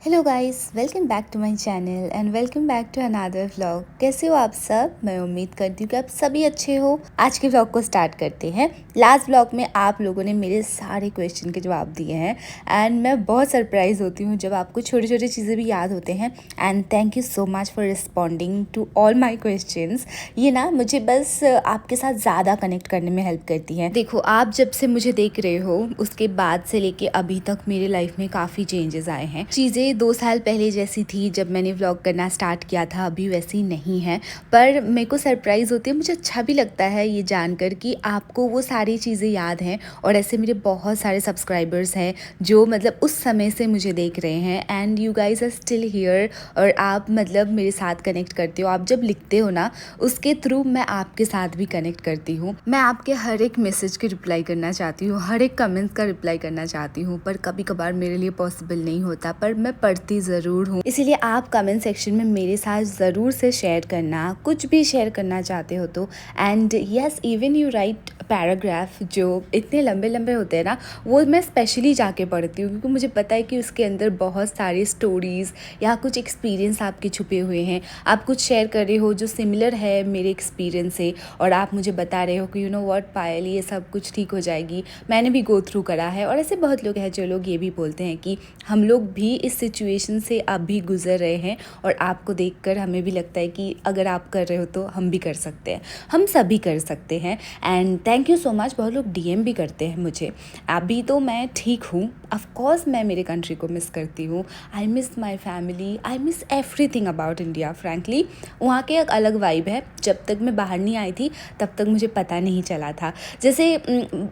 Hello guys, welcome back to my channel and welcome back to another vlog. कैसे हो आप सब? मैं उम्मीद करती हूँ कि आप सभी अच्छे हो। आज के व्लॉग को स्टार्ट करते हैं। लास्ट व्लॉग में आप लोगों ने मेरे सारे क्वेश्चन के जवाब दिए हैं एंड मैं बहुत सरप्राइज होती हूँ जब आपको छोटी छोटी चीज़ें भी याद होते हैं। And thank you so much for responding to all my questions. ये ना मुझे बस आपके साथ ज़्यादा कनेक्ट करने में हेल्प करती है। देखो, आप जब से मुझे देख रहे हो उसके बाद से लेके अभी तक मेरे लाइफ में काफ़ी चेंजेस आए हैं। चीज़ें 2 साल पहले जैसी थी जब मैंने व्लॉग करना स्टार्ट किया था, अभी वैसी नहीं है। पर मेरे को सरप्राइज़ होती है, मुझे अच्छा भी लगता है ये जानकर कि आपको वो सारी चीज़ें याद हैं। और ऐसे मेरे बहुत सारे सब्सक्राइबर्स हैं जो मतलब उस समय से मुझे देख रहे हैं and you guys are still here. और आप मतलब मेरे साथ कनेक्ट करते हो। आप जब लिखते हो ना, उसके थ्रू मैं आपके साथ भी कनेक्ट करती हूँ। मैं आपके हर एक मैसेज के रिप्लाई करना चाहती हूँ, हर एक कमेंट्स का रिप्लाई करना चाहती हूँ, पर कभी कभार मेरे लिए पॉसिबल नहीं होता, पर मैं पढ़ती ज़रूर हूँ। इसीलिए आप कमेंट सेक्शन में मेरे साथ ज़रूर से शेयर करना, कुछ भी शेयर करना चाहते हो तो। And yes, even you right paragraph जो इतने लंबे लंबे होते हैं ना, वो मैं स्पेशली जाके पढ़ती हूँ क्योंकि मुझे पता है कि उसके अंदर बहुत सारी स्टोरीज़ या कुछ एक्सपीरियंस आपके छुपे हुए हैं। आप कुछ शेयर कर रहे हो जो सिमिलर है मेरे एक्सपीरियंस से, और आप मुझे बता रहे हो कि यू नो व्हाट पायल, ये सब कुछ ठीक हो जाएगी, मैंने भी गो थ्रू करा है। और ऐसे बहुत लोग हैं जो लोग ये भी बोलते हैं कि हम लोग भी इस सिचुएशन से अभी गुजर रहे हैं और आपको देखकर हमें भी लगता है कि अगर आप कर रहे हो तो हम भी कर सकते हैं, हम सभी कर सकते हैं। And thank you so much. बहुत लोग डीएम भी करते हैं मुझे। अभी तो मैं ठीक हूँ, ऑफकोर्स मैं मेरे कंट्री को मिस करती हूँ। I miss my family, I miss everything about India frankly. वहाँ के एक अलग वाइब है। जब तक मैं बाहर नहीं आई थी तब तक मुझे पता नहीं चला था। जैसे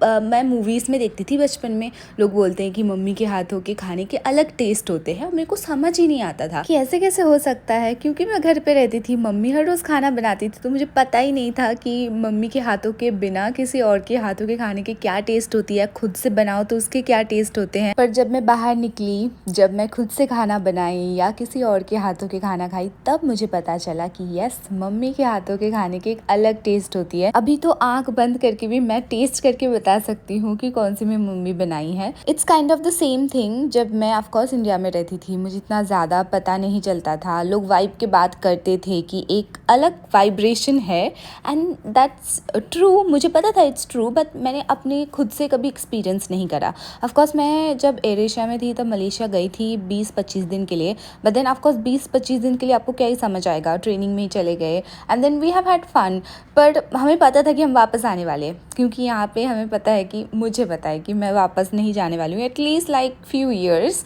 मैं मूवीज़ में देखती थी बचपन में, लोग बोलते हैं कि मम्मी के हाथों के खाने के अलग टेस्ट होते हैं। मेरे को समझ ही नहीं आता था कि ऐसे कैसे हो सकता है, क्योंकि मैं घर पे रहती थी, मम्मी हर रोज़ खाना बनाती थी, तो मुझे पता ही नहीं था कि मम्मी के हाथों के बिना किसी और के हाथों के खाने के क्या टेस्ट होती है, खुद से बनाओ तो उसके क्या टेस्ट होते हैं। पर जब मैं बाहर निकली, जब मैं खुद से खाना बनाई या किसी और के हाथों के खाना खाई, तब मुझे पता चला कि यस, मम्मी के हाथों के खाने की एक अलग टेस्ट होती है। अभी तो आंख बंद करके भी मैं टेस्ट करके बता सकती हूँ कि कौन सी मेरी मम्मी बनाई है। It's kind of the same thing. जब मैं ऑफकोर्स इंडिया में रहती थी, मुझे इतना ज़्यादा पता नहीं चलता था। लोग वाइब के बात करते थे कि एक अलग वाइब्रेशन है एंड दैट्स ट्रू। मुझे पता था इट्स ट्रू, बट मैंने अपने खुद से कभी एक्सपीरियंस नहीं करा। ऑफकोर्स मैं जब एयर एशिया में थी तब मलेशिया गई थी 20-25 दिन के लिए, बट देन ऑफकोर्स 20-25 दिन के लिए आपको क्या ही समझ आएगा, ट्रेनिंग में ही चले गए and then we have had fun. पर हमें पता था कि हम वापस आने वाले हैं, क्योंकि यहाँ पे हमें पता है कि मुझे पता है कि मैं वापस नहीं जाने वाली हूँ एटलीस्ट लाइक फ्यू ईयर्स।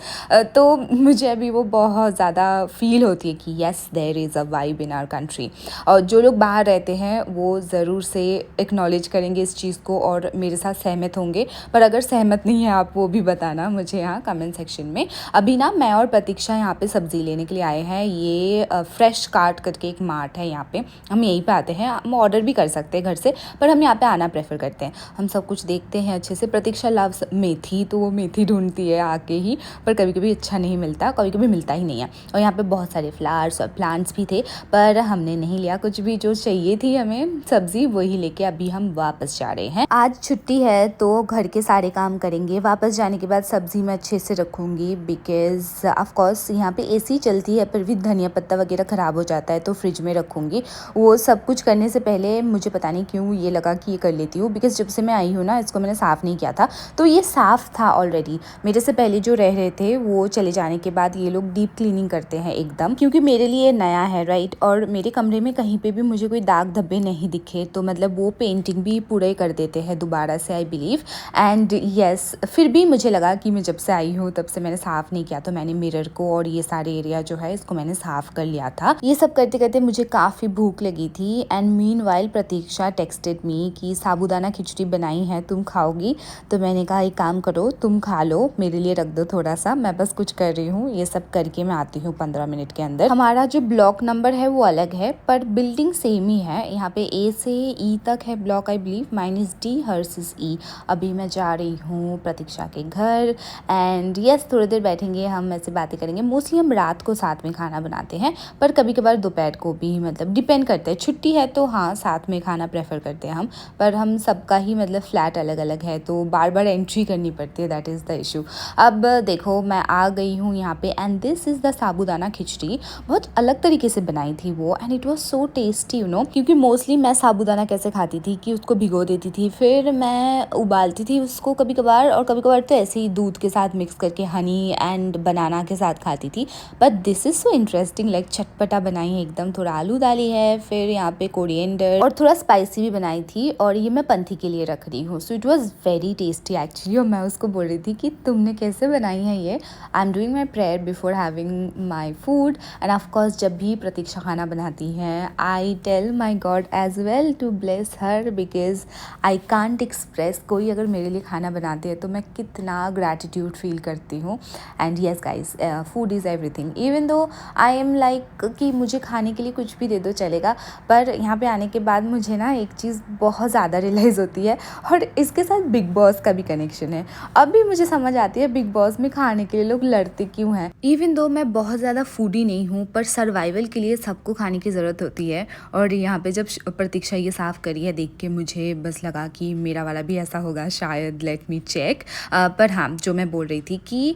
तो मुझे अभी वो बहुत ज़्यादा फील होती है कि yes, there is a vibe in our country. और जो लोग बाहर रहते हैं वो ज़रूर से एक्नॉलेज करेंगे इस चीज़ को और मेरे साथ सहमत होंगे। पर अगर सहमत नहीं है आप, वो भी बताना मुझे यहाँ कमेंट सेक्शन में। अभी ना मैं और प्रतीक्षा यहाँ पे सब्ज़ी लेने के लिए आए हैं। ये फ्रेश कार्ट करके एक मार्ट है यहाँ पे, हम यहीं पे आते हैं। हम ऑर्डर भी कर सकते हैं घर से, पर हम यहाँ पे आना प्रेफर करते हैं। हम सब कुछ देखते हैं अच्छे से। प्रतीक्षा लव्स मेथी, तो वो मेथी ढूंढती है आके ही, पर कभी कभी अच्छा नहीं मिलता, कभी कभी मिलता ही नहीं है। और यहाँ पे बहुत सारे फ्लावर्स और प्लांट्स भी थे, पर हमने नहीं लिया कुछ भी। जो चाहिए थी हमें सब्ज़ी, वही लेके अभी हम वापस जा रहे हैं। आज छुट्टी है तो घर के सारे काम करेंगे। वापस जाने के बाद सब्ज़ी मैं अच्छे से रखूँगी, बिकॉज़ ऑफकोर्स यहाँ पे एसी चलती है, पर भी धनिया पत्ता वगैरह ख़राब हो जाता है तो फ्रिज में रखूँगी। वो सब कुछ करने से पहले मुझे पता नहीं क्यों ये लगा कि ये कर लेती हूँ, बिकॉज़ जब से मैं आई हूँ ना, इसको मैंने साफ़ नहीं किया था, तो ये साफ़ था ऑलरेडी। मेरे से पहले जो रह रहे थे वो चले जाने के बाद ये लोग डीप क्लीनिंग करते हैं एकदम, क्योंकि मेरे लिए नया है राइट। और मेरे कमरे में कहीं पे भी मुझे कोई दाग धब्बे नहीं दिखे, तो मतलब वो पेंटिंग भी पूरे कर देते हैं दोबारा से, आई बिलीव। एंड येस, फिर भी मुझे लगा कि मैं जब से आई हूँ तब से मैंने साफ़ नहीं किया, तो मैंने मिरर को और ये सारे एरिया जो है इसको मैंने साफ़ कर लिया था। ये सब करते करते मुझे काफ़ी भूख लगी थी and meanwhile Pratiksha texted me कि साबूदाना खिचड़ी बनाई है, तुम खाओगी? तो मैंने कहा एक काम करो, तुम खा लो, मेरे लिए रख दो थोड़ा सा, मैं बस कुछ कर रही हूँ। ये सब करके मैं आती हूँ 15 मिनट के अंदर। हमारा जो ब्लॉक नंबर है वो अलग है, पर बिल्डिंग सेम ही है। यहाँ पे ए से ई तक है block I believe, mine is D, hers is E. अभी मैं जा रही हूँ प्रतीक्षा के घर एंड यस थोड़ी देर बैठेंगे, हम ऐसे बातें करेंगे। मोस्टली हम रात को साथ में खाना बनाते हैं, पर कभी कभार दोपहर को भी, मतलब डिपेंड करता है। छुट्टी है तो हाँ साथ में खाना प्रेफर करते हैं हम, पर हम सबका ही मतलब फ्लैट अलग अलग है तो बार बार एंट्री करनी पड़ती है, दैट इज़ द इशू। अब देखो मैं आ गई हूँ यहाँ पे एंड दिस इज़ द साबूदाना खिचड़ी। बहुत अलग तरीके से बनाई थी वो and it was so tasty you know, क्योंकि मोस्टली मैं साबूदाना कैसे खाती थी कि उसको भिगो देती थी, फिर मैं उबालती थी उसको कभी कभार, और कभी कभार तो ऐसे ही दूध के साथ मिक्स करके हनी एंड बनाना के साथ खाती थी। But this is so interesting, like चटपटा बनाई है एकदम। थोड़ा आलू डाली है, फिर यहाँ पे कोरिएंडर और थोड़ा स्पाइसी भी बनाई थी, और ये मैं पंथी के लिए रख रही हूँ। So it was very tasty actually. और मैं उसको बोल रही थी कि तुमने कैसे बनाई है ये। I am doing my prayer before having my food and of course जब भी प्रतीक्षा खाना बनाती हैं I tell my God as well to bless her, because I can't express. कोई अगर मेरे लिए खाना बनाते हैं तो मैं कितना ग्रैटिट्यूड फील करती हूँ। And yes guys, food is everything. Even though I am like कि मुझे खाने के लिए कुछ भी दे दो चलेगा, पर यहाँ पे आने के बाद मुझे ना एक चीज़ बहुत ज़्यादा रियलाइज़ होती है, और इसके साथ बिग बॉस का भी कनेक्शन है। अब भी मुझे समझ आती है बिग बॉस में खाने के लिए लोग लड़ते क्यों हैं। इवन दो मैं बहुत ज़्यादा फूडी नहीं हूँ, पर सर्वाइवल के लिए सबको खाने की ज़रूरत होती है। और यहाँ पे जब प्रतीक्षा ये साफ़ करी है देख के मुझे बस लगा कि मेरा वाला भी ऐसा होगा शायद, लेट मी चेक। पर हाँ, जो मैं बोल रही थी कि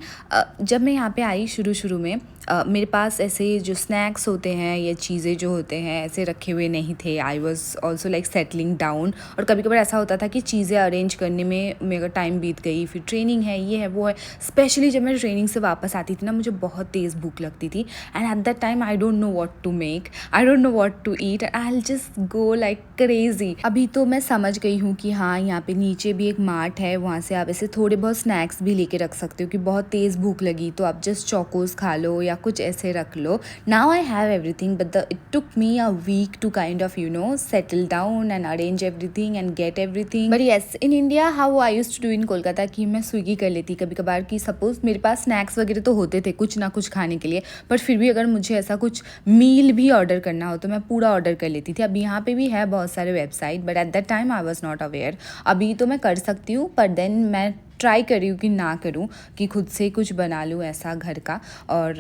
जब मैं यहाँ पे आई शुरू में मेरे पास ऐसे जो स्नैक्स होते हैं या चीज़ें जो होते हैं ऐसे रखे हुए नहीं थे। I was also like settling down, और कभी कभार ऐसा होता था कि चीज़ें अरेंज करने में मेरा टाइम बीत गई, फिर ट्रेनिंग है, ये है वो है। स्पेशली जब मैं ट्रेनिंग से वापस आती थी ना, मुझे बहुत तेज़ भूख लगती थी and at that time I don't know what to make, I don't know what to eat, I will just go like crazy. अभी तो मैं समझ गई हूँ कि हाँ यहाँ पे नीचे भी एक मार्ट है, वहाँ से आप ऐसे थोड़े बहुत स्नैक्स भी लेके रख सकते हो कि बहुत तेज़ भूख लगी तो आप जस्ट चोकोस खा लो या कुछ ऐसे रख लो। Now I have everything, but it took me a week to kind of you know settle down and arrange everything and get everything. But yes, in India how I used to do in Kolkata कि मैं Swiggy कर लेती कभी कभार, कि suppose मेरे पास snacks वगैरह तो होते थे कुछ ना कुछ खाने के लिए, बट फिर भी अगर मुझे ऐसा कुछ मील भी ऑर्डर करना हो तो मैं पूरा ऑर्डर कर लेती थी। अब यहाँ पे भी है बहुत सारे website, but at that time I was not aware. अभी तो मैं कर सकती हूँ, पर देन मैं ट्राई कर रही हूँ कि ना करूँ, कि खुद से कुछ बना लूँ ऐसा घर का। और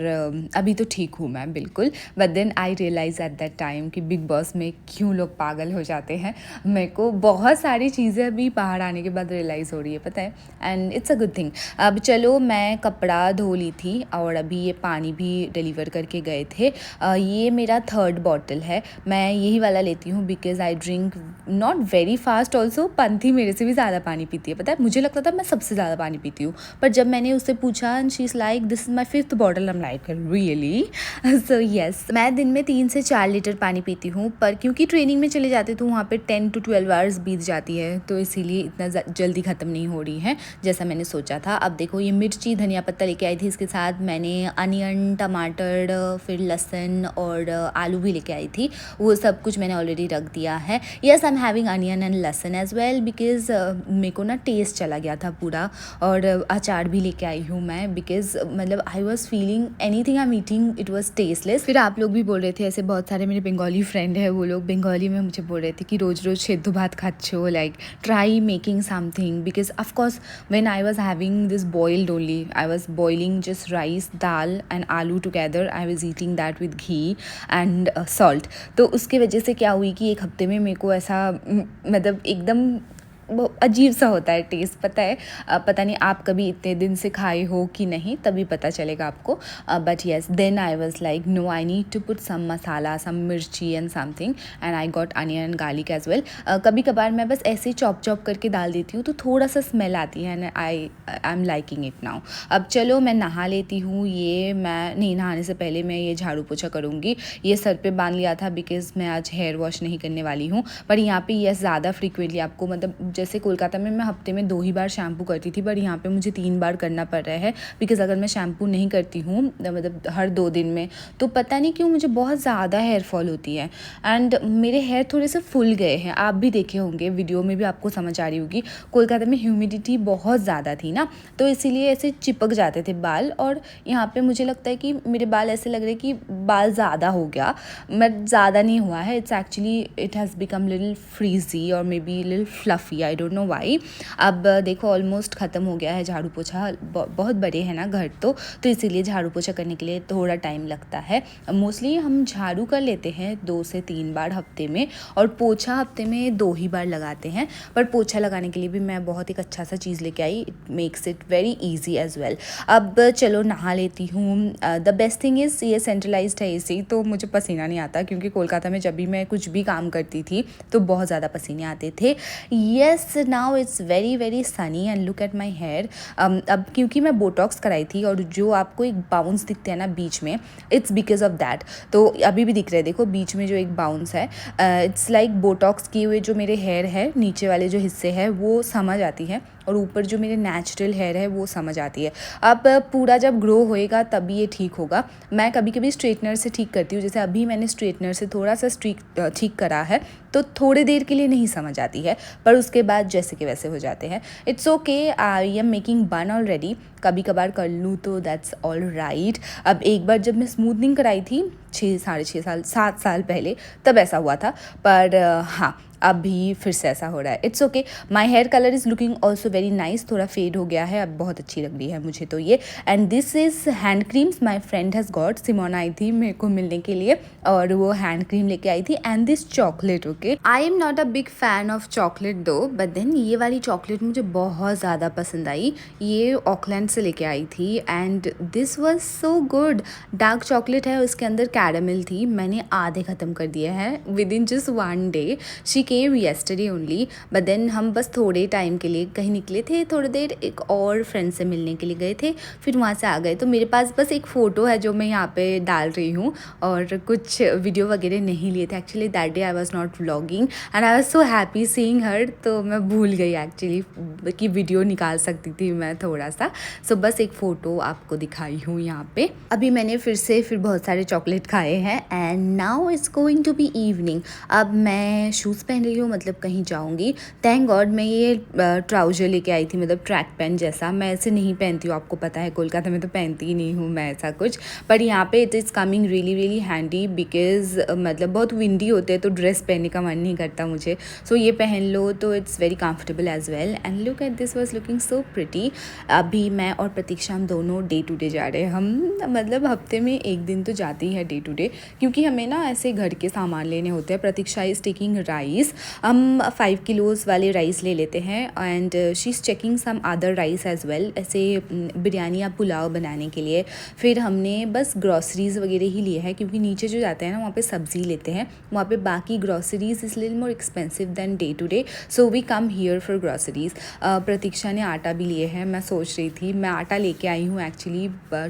अभी तो ठीक हूँ मैं बिल्कुल, but then I realise at that time कि बिग बॉस में क्यों लोग पागल हो जाते हैं। मेरे को बहुत सारी चीज़ें अभी बाहर आने के बाद रियलाइज़ हो रही है, पता है, and it's a good thing. अब चलो, मैं कपड़ा धो ली थी और अभी ये पानी भी डिलीवर करके गए थे। ये मेरा 3rd बॉटल है, मैं यही वाला लेती हूँ because I drink not very fast also. पंथी मेरे से भी ज़्यादा पानी पीती है, पता है, मुझे लगता था मैं सबसे ज़्यादा पानी पीती हूँ, पर जब मैंने उससे पूछा and she is like this is my 5th bottle, I am like really. So yes, मैं दिन में 3 से 4 लीटर पानी पीती हूँ, पर क्योंकि ट्रेनिंग में चले जाते तो वहाँ पे 10 to 12 आवर्स बीत जाती है, तो इसीलिए इतना जल्दी ख़त्म नहीं हो रही है जैसा मैंने सोचा था। अब देखो, ये मिर्ची धनिया पत्ता लेके आई थी, इसके साथ मैंने अनियन, टमाटर, फिर लहसुन और आलू भी लेके आई थी। वो सब कुछ मैंने ऑलरेडी रख दिया है। Yes, I am having onion and लहसुन एज वेल बिकॉज मेरे को ना टेस्ट चला गया था पूरा। और अचार भी लेके आई हूँ मैं बिकॉज मतलब I was feeling anything I am eating it was tasteless. फिर आप लोग भी बोल रहे थे, ऐसे बहुत सारे मेरे बंगाली फ्रेंड है, वो लोग बंगाली में मुझे बोल रहे थे कि रोज़ रोज़ सेद्धू भात खाच्छो, like try making something, because of course when I was having this boiled only, I was boiling just rice, dal and aloo together, I was eating that with ghee and salt. तो उसकी वजह से क्या हुई कि एक हफ्ते में मेरे को ऐसा मतलब एकदम वो अजीब सा होता है टेस्ट, पता है। पता नहीं आप कभी इतने दिन से खाए हो कि नहीं, तभी पता चलेगा आपको। But yes, then I was like no, I need to put some masala, some mirchi and something, and I got onion and garlic as well. कभी कभार मैं बस ऐसे ही चॉप करके डाल देती हूँ तो थोड़ा सा स्मेल आती है and I am liking it now. अब चलो, मैं नहा लेती हूँ। ये मैं नहीं, नहाने से पहले मैं ये झाड़ू पोछा करूँगी। ये सर पे बांध लिया था बिकॉज मैं आज हेयर वॉश नहीं करने वाली हूँ, पर यहाँ पे ये ज़्यादा फ्रिक्वेंटली आपको मतलब जैसे कोलकाता में मैं हफ्ते में 2 ही बार शैम्पू करती थी, बट यहाँ पे मुझे 3 बार करना पड़ रहा है, बिकॉज़ अगर मैं शैम्पू नहीं करती हूँ मतलब हर 2 दिन में, तो पता नहीं क्यों मुझे बहुत ज़्यादा हेयर फॉल होती है एंड मेरे हेयर थोड़े से फूल गए हैं। आप भी देखे होंगे वीडियो में भी, आपको समझ आ रही होगी। कोलकाता में ह्यूमिडिटी बहुत ज़्यादा थी ना, तो इसीलिए ऐसे चिपक जाते थे बाल, और यहाँ पे मुझे लगता है कि मेरे बाल ऐसे लग रहे हैं कि बाल ज़्यादा हो गया, बट ज़्यादा नहीं हुआ है। It's actually it has become little frizzy और may be little fluffy, I don't know why. अब देखो ऑलमोस्ट ख़त्म हो गया है झाड़ू पोछा, बहुत बड़े हैं ना घर, तो इसीलिए झाड़ू पोछा करने के लिए थोड़ा टाइम लगता है। मोस्टली हम झाड़ू कर लेते हैं 2 से 3 बार हफ्ते में, और पोछा हफ्ते में 2 ही बार लगाते हैं। पर पोछा लगाने के लिए भी मैं बहुत एक अच्छा सा चीज़ लेके आई, it makes it very easy as well. अब चलो नहा लेती हूँ। द बेस्ट थिंग इज़ ये सेंट्रलाइज्ड है एसी, तो मुझे पसीना नहीं आता, क्योंकि कोलकाता में जब भी मैं कुछ भी काम करती थी तो बहुत ज़्यादा पसीने आते थे। Yes, now it's very very sunny and look at my hair. अब क्योंकि मैं बोटॉक्स कराई थी, और जो आपको एक बाउंस दिखते हैं ना बीच में, इट्स बिकॉज ऑफ दैट। तो अभी भी दिख रहा है, देखो बीच में जो एक बाउंस है, इट्स लाइक बोटॉक्स किए हुए जो मेरे हेयर है, नीचे वाले जो हिस्से हैं वो समझ आती है, और ऊपर जो मेरे नेचुरल हेयर है वो समझ आती है। अब पूरा जब ग्रो होएगा तभी ये ठीक होगा। मैं कभी कभी स्ट्रेटनर से ठीक करती हूँ, जैसे अभी मैंने स्ट्रेटनर से थोड़ा सा ठीक करा है, तो थोड़ी देर के लिए नहीं समझ आती है, पर उसके बाद जैसे कि वैसे हो जाते हैं। It's okay, I am making बन ऑलरेडी, कभी कभार कर लूँ तो दैट्स ऑल राइट। अब एक बार जब मैं स्मूथनिंग कराई थी 7 साल पहले, तब ऐसा हुआ था, पर हाँ अभी फिर से ऐसा हो रहा है। It's okay, my hair colour is looking also very nice, थोड़ा फेड हो गया है, अब बहुत अच्छी लग रही है मुझे तो ये। And this is hand creams my friend has got, Simona आई थी मेरे को मिलने के लिए, और वो हैंड क्रीम लेके आई थी, and this chocolate. Okay, I am not a big fan of chocolate दो, बट देन ये वाली चॉकलेट मुझे बहुत ज़्यादा पसंद आई। ये ऑकलैंड से लेके आई थी, and this was so good. Dark chocolate है, उसके अंदर कैरामिल थी, मैंने आधे ख़त्म कर दिए हैं within just 1 day. She came yesterday only, but then हम बस थोड़े टाइम के लिए कहीं निकले थे, थोड़ी देर एक और फ्रेंड से मिलने के लिए गए थे, फिर वहाँ से आ गए। तो मेरे पास बस एक फ़ोटो है जो मैं यहाँ पे डाल रही हूँ, और कुछ वीडियो वगैरह नहीं लिए थे। Actually that day I was not vlogging and I was so happy seeing हर, तो मैं भूल गई एक्चुअली कि वीडियो निकाल सकती थी मैं थोड़ा सा। सो बस एक फ़ोटो आपको दिखाई हूँ यहाँ पे। अभी मैंने फिर बहुत सारे चॉकलेट खाए हैं, and now it's going to be evening. अब मैं शूज़ पहन रही हूँ, मतलब कहीं जाऊँगी। थैंक गॉड मैं ये ट्राउज़र लेके आई थी, मतलब ट्रैक पैंट जैसा। मैं ऐसे नहीं पहनती हूँ, आपको पता है कोलकाता में तो पहनती ही नहीं हूँ मैं ऐसा कुछ, पर यहाँ पे it is coming really really handy, because मतलब बहुत विंडी होते हैं तो ड्रेस पहनने का मन नहीं करता मुझे। सो ये पहन लो तो it's very comfortable as well, and look at this was looking so pretty. अभी मैं और प्रतीक्षा हम दोनों डे टू डे जा रहे हैं। हम मतलब हफ्ते में 1 दिन तो जाते ही है डे टू डे, क्योंकि हमें ना ऐसे घर के सामान लेने होते हैं। प्रतीक्षा इज़ टेकिंग राइस, हम 5 किलोज़ वाले राइस ले लेते हैं, and she is checking some other rice as well, ऐसे बिरयानी या पुलाव बनाने के लिए। फिर हमने बस ग्रॉसरीज़ वगैरह ही लिए हैं, क्योंकि नीचे जो जाते हैं ना वहाँ पे सब्ज़ी लेते हैं, वहाँ पे बाकी groceries is little more expensive than day to day, so we come here for groceries. Pratiksha ने आटा भी लिए हैं, मैं सोच रही थी, मैं आटा लेके आई हूँ actually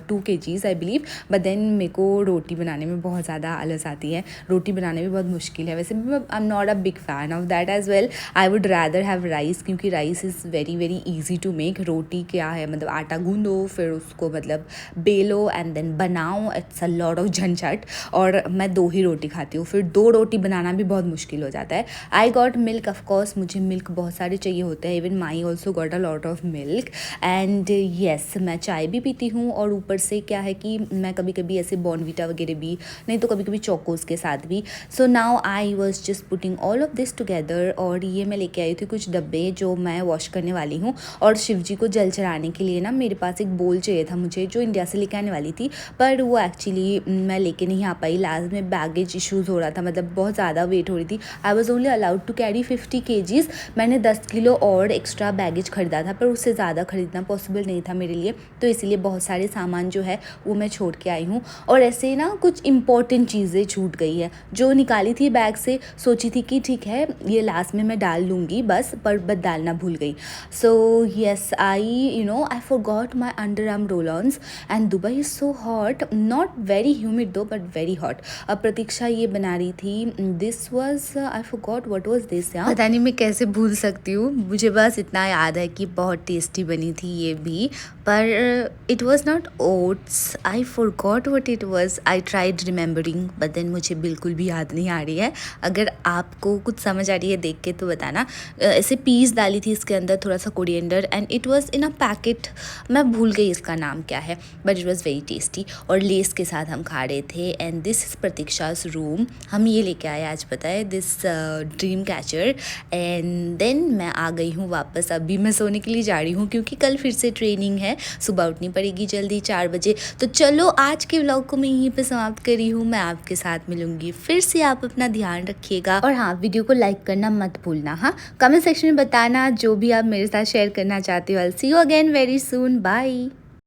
2 kgs I believe, but then मेरे को रोटी बनाने में बहुत ज़्यादा आलस आती है, रोटी बनाने में बहुत मुश्किल है। वैसे भी I am not a big fan of that as well, I would rather have rice, क्योंकि rice is very very easy to make. रोटी क्या है, मतलब आटा गूंदो, फिर उसको मतलब बेलो एंड देन बनाओ, इट्स अ लॉट ऑफ झंझट, और मैं 2 ही रोटी खाती हूँ, फिर 2 रोटी बनाना भी बहुत मुश्किल हो जाता है। आई गॉट मिल्क, ऑफकोर्स मुझे मिल्क बहुत सारे चाहिए होते हैं, even my also got a lot of milk, and yes मैं चाय भी पीती हूँ, और ऊपर से क्या है कि मैं कभी कभी ऐसे बॉर्नवीटा वगैरह भी, नहीं तो कभी कभी चोकोज़ के साथ भी। So now I was just putting all of this together, और ये मैं लेके आई थी कुछ डब्बे जो मैं वॉश करने वाली हूँ। और शिव जी को जल चढ़ाने के लिए ना मेरे पास एक बोल चाहिए था मुझे, जो इंडिया से लेके आने वाली थी, पर वो एक्चुअली मैं लेके नहीं आ पाई। लास्ट में बैगेज इश्यूज़ हो रहा था, मतलब बहुत ज़्यादा वेट हो रही थी। I was only allowed to carry 50 kgs। मैंने 10 किलो और एक्स्ट्रा बैगेज खरीदा था, पर उससे ज़्यादा खरीदना पॉसिबल नहीं था मेरे लिए, तो इसीलिए बहुत सारे सामान जो है वो मैं छोड़ के आई हूँ। और ऐसे ना कुछ इंपॉर्टेंट चीज़ें छूट गई है, जो निकाली थी बैग से, सोची थी कि ठीक ठीक है, ये लास्ट में मैं डाल लूँगी बस, पर डालना भूल गई। So yes, I forgot my under arm roll ons and Dubai is so hot, not very humid though but very hot. अब प्रतीक्षा ये बना रही थी, this was I forgot what was this यार, पता नहीं मैं कैसे भूल सकती हूँ, मुझे बस इतना याद है कि बहुत टेस्टी बनी थी ये भी, पर it was not oats, I forgot what it was, I tried remembering but then मुझे बिल्कुल भी याद नहीं आ रही है। अगर आपको कुछ समझ आ रही है देख के तो बताना। ऐसे पीस डाली थी इसके अंदर, थोड़ा सा coriander, and it was in a packet, मैं भूल गई इसका नाम क्या है, but it was very tasty. और लेस के साथ हम खा रहे थे। And this is Pratiksha's room, हम ये लेके आए आज, पता है, this dream catcher. And then मैं आ गई हूँ वापस, अभी मैं सोने के लिए जा रही हूँ क्योंकि कल फिर से ट्रेनिंग है, सुबह उठनी पड़ेगी जल्दी 4 बजे। तो चलो आज के व्लॉग को मैं यहीं पे समाप्त कर रही हूँ, मैं आपके साथ मिलूंगी फिर से, आप अपना ध्यान रखिएगा और हाँ, वीडियो को लाइक करना मत भूलना। हाँ, कमेंट सेक्शन में बताना जो भी आप मेरे साथ शेयर करना चाहते हो। I will see you again very soon, bye.